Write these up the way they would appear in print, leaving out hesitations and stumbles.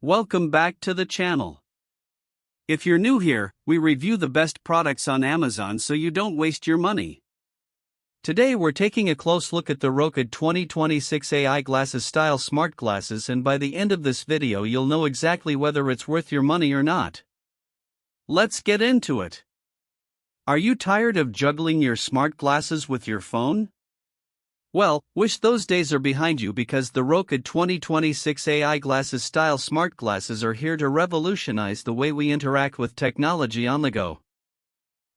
Welcome back to the channel. If you're new here, we review the best products on Amazon so you don't waste your money. Today we're taking a close look at the Roku 2026 AI glasses style smart glasses, and by the end of this video you'll know exactly whether it's worth your money or not. Let's get into it. Are you tired of juggling your smart glasses with your phone? Well, wish those days are behind you, because the Roku 2026 AI glasses style smart glasses are here to revolutionize the way we interact with technology on the go.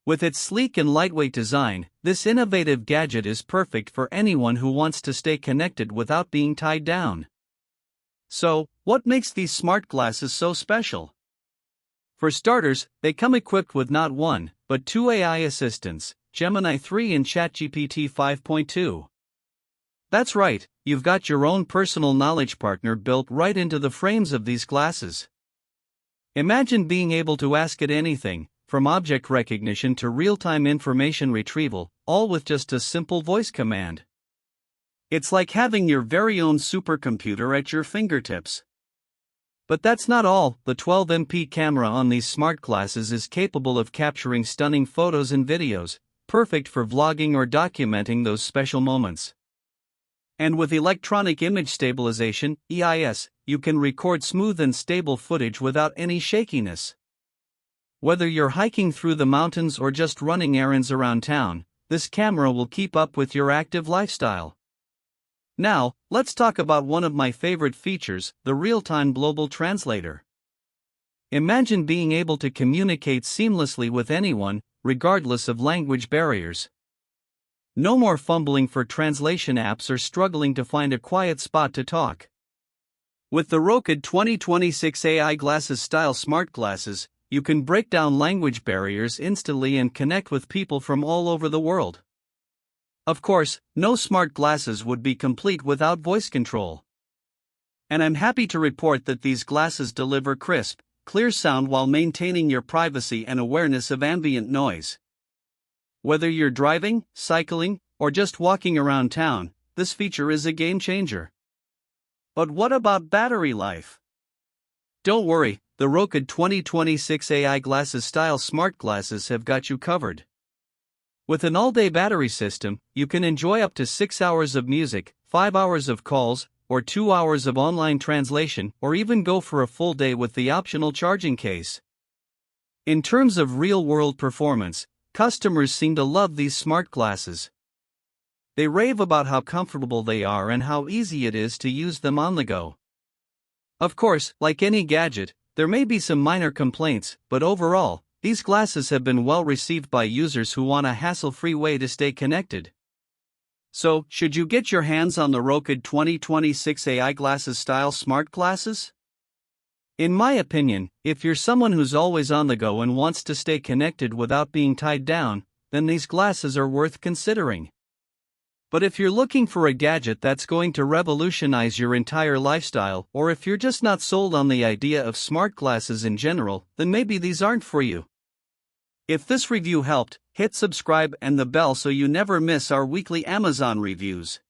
With its sleek and lightweight design, this innovative gadget is perfect for anyone who wants to stay connected without being tied down. So, what makes these smart glasses so special? For starters, they come equipped with not one, but two AI assistants, Gemini 3 and ChatGPT 5.2. That's right, you've got your own personal knowledge partner built right into the frames of these glasses. Imagine being able to ask it anything, from object recognition to real-time information retrieval, all with just a simple voice command. It's like having your very own supercomputer at your fingertips. But that's not all. The 12MP camera on these smart glasses is capable of capturing stunning photos and videos, perfect for vlogging or documenting those special moments. And with electronic image stabilization, EIS, you can record smooth and stable footage without any shakiness. Whether you're hiking through the mountains or just running errands around town, this camera will keep up with your active lifestyle. Now, let's talk about one of my favorite features, the real-time global translator. Imagine being able to communicate seamlessly with anyone, regardless of language barriers. No more fumbling for translation apps or struggling to find a quiet spot to talk. With the Roku 2026 AI glasses style smart glasses, you can break down language barriers instantly and connect with people from all over the world. Of course, no smart glasses would be complete without voice control. And I'm happy to report that these glasses deliver crisp, clear sound while maintaining your privacy and awareness of ambient noise. Whether you're driving, cycling, or just walking around town, this feature is a game changer. But what about battery life? Don't worry, the Roku 2026 AI glasses style smart glasses have got you covered. With an all-day battery system, you can enjoy up to 6 hours of music, 5 hours of calls, or 2 hours of online translation, or even go for a full day with the optional charging case. In terms of real-world performance, customers seem to love these smart glasses. They rave about how comfortable they are and how easy it is to use them on the go. Of course, like any gadget, there may be some minor complaints, but overall, these glasses have been well received by users who want a hassle-free way to stay connected. So, should you get your hands on the Roku 2026 AI glasses style smart glasses? In my opinion, if you're someone who's always on the go and wants to stay connected without being tied down, then these glasses are worth considering. But if you're looking for a gadget that's going to revolutionize your entire lifestyle, or if you're just not sold on the idea of smart glasses in general, then maybe these aren't for you. If this review helped, hit subscribe and the bell so you never miss our weekly Amazon reviews.